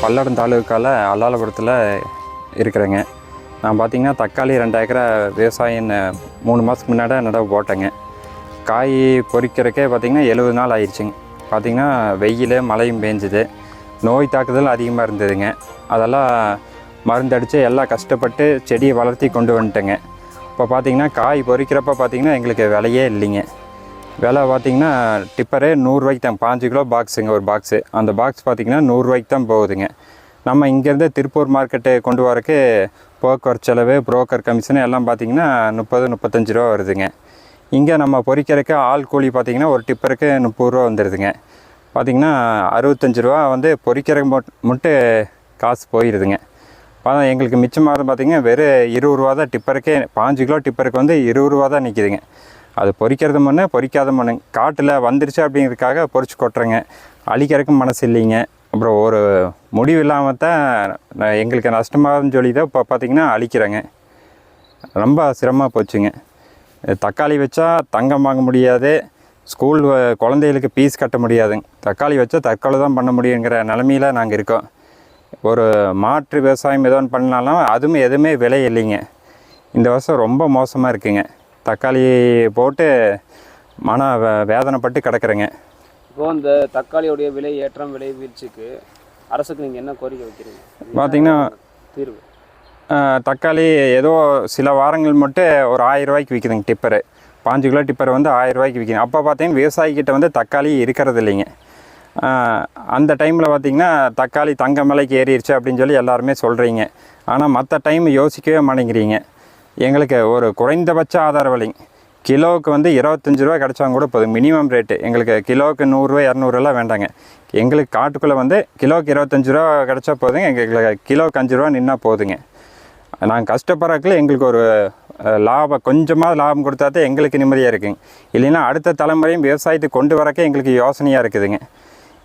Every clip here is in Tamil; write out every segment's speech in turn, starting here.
பல்லடம் தாலுக்காவில் அல்லாலபுரத்தில் இருக்கிறேங்க. நான் பார்த்திங்கன்னா தக்காளி 2 ஏக்கரை விவசாயம் 3 மாதத்துக்கு முன்னாடி நடவு போட்டேங்க. காய் பொறிக்கிறக்கே பார்த்திங்கன்னா 70 நாள் ஆயிடுச்சுங்க. பார்த்திங்கன்னா வெயில் மழையும் பேஞ்சுது, நோய் தாக்குதல் அதிகமாக இருந்ததுங்க. அதெல்லாம் மருந்தடித்து எல்லாம் கஷ்டப்பட்டு செடியை வளர்த்தி கொண்டு வந்துட்டேங்க. இப்போ பார்த்திங்கன்னா காய் பொறிக்கிறப்ப பார்த்திங்கன்னா எங்களுக்கு விலையே இல்லைங்க. விலை பார்த்திங்கன்னா டிப்பரே 100 ரூபாய்க்கு தான், 5 கிலோ பாக்ஸுங்க ஒரு பாக்ஸு. அந்த பாக்ஸ் பார்த்திங்கன்னா 100 ரூபாய்க்கு தான் போகுதுங்க. நம்ம இங்கேருந்து திருப்பூர் மார்க்கெட்டு கொண்டு வரக்கு போக்குவரத்து செலவு, புரோக்கர் கமிஷனு எல்லாம் பார்த்திங்கன்னா 30-35 ரூபா வருதுங்க. இங்கே நம்ம பொறிக்கிறதுக்கு ஆள் கூலி பார்த்திங்கன்னா ஒரு டிப்பருக்கு 30 ரூபா வந்துடுதுங்க. பார்த்திங்கன்னா 65 ரூபா வந்து பொறிக்கிறதுக்கு மட்டும் காசு போயிடுதுங்க. எங்களுக்கு மிச்சமாக பார்த்திங்கன்னா வெறும் 20 ரூபா தான் டிப்பருக்கே. 5 கிலோ டிப்பருக்கு வந்து 20 ரூபா தான் நிற்கிதுங்க. அது பொறிக்கிறது மண்ணு, பொறிக்காத மண்ணு காட்டில் வந்துருச்சு அப்படிங்கிறதுக்காக பொறிச்சு கொட்டுறேங்க. அழிக்கிறதுக்கும் மனசு இல்லைங்க. அப்புறம் ஒரு முடிவு இல்லாமல் தான் எங்களுக்கு நஷ்டமாகன்னு சொல்லி தான் இப்போ பார்த்திங்கன்னா அழிக்கிறேங்க. ரொம்ப சிரமமாக போச்சுங்க. தக்காளி வச்சா தங்கம் வாங்க முடியாது, ஸ்கூல் குழந்தைகளுக்கு ஃபீஸ் கட்ட முடியாதுங்க. தக்காளி வச்சா தற்கொலை தான் பண்ண முடியுங்கிற நிலமையில் நாங்கள் இருக்கோம். ஒரு மாற்று விவசாயம் ஏதோ ஒன்று பண்ணாலும் அதுவும் எதுவுமே விலை இல்லைங்க. இந்த வருஷம் ரொம்ப மோசமாக இருக்குங்க. தக்காளி போட்டு வேதனைப்பட்டு கிடக்குறேங்க. இப்போ இந்த தக்காளியோடைய விலை ஏற்றம், விலை வீழ்ச்சிக்கு அரசுக்கு நீங்கள் என்ன கோரிக்கை வைக்கிறீங்க? பார்த்திங்கன்னா தீர்வு தக்காளி ஏதோ சில வாரங்கள் மட்டும் ஒரு 1000 ரூபாய்க்கு விற்கிதுங்க டிப்பரு. 5 கிலோ டிப்பர் வந்து 1000 ரூபாய்க்கு விற்கிது. அப்போ பார்த்திங்கன்னா விவசாயிக்கிட்ட வந்து தக்காளி இருக்கிறது இல்லைங்க. அந்த டைமில் பார்த்திங்கன்னா தக்காளி தங்க மலைக்கு ஏறிடுச்சு அப்படின்னு சொல்லி எல்லாருமே சொல்கிறீங்க. ஆனால் மற்ற டைம் யோசிக்கவே மாட்டேங்கிறீங்க. எங்களுக்கு ஒரு குறைந்தபட்ச ஆதார விலைங்க கிலோவுக்கு வந்து 25 ரூபா கிடச்சாங்க கூட போதும். மினிமம் ரேட்டு எங்களுக்கு கிலோவுக்கு 100 ரூபா 200 எல்லாம் வேண்டாங்க. எங்களுக்கு காட்டுக்குள்ளே வந்து கிலோவுக்கு 25 ரூபா கிடச்சா போதுங்க. எங்களுக்கு கிலோவுக்கு 5 ரூபா நின்னா போதுங்க. நாங்கள் கஷ்டப்படுறதுக்குள்ள எங்களுக்கு ஒரு லாபம், கொஞ்சமாக லாபம் கொடுத்தா தான் எங்களுக்கு நிம்மதியாக இருக்குங்க. இல்லைன்னா அடுத்த தலைமுறையும் விவசாயத்துக்கு கொண்டு வரக்கே எங்களுக்கு யோசனையாக இருக்குதுங்க.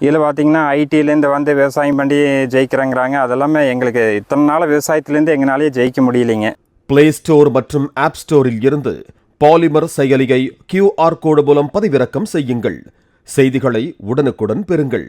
இதில் பார்த்திங்கன்னா ஐடியிலேருந்து வந்து விவசாயம் பண்ணி ஜெயிக்கிறாங்கிறாங்க. அதெல்லாமே எங்களுக்கு இத்தனை நாள் விவசாயத்துலேருந்து எங்களாலேயே ஜெயிக்க முடியலைங்க. பிளே ஸ்டோர் மற்றும் ஆப் ஸ்டோரில் இருந்து பாலிமர் செயலியை QR கோடு மூலம் பதிவிறக்கம் செய்யுங்கள். செய்திகளை உடனுக்குடன் பெறுங்கள்.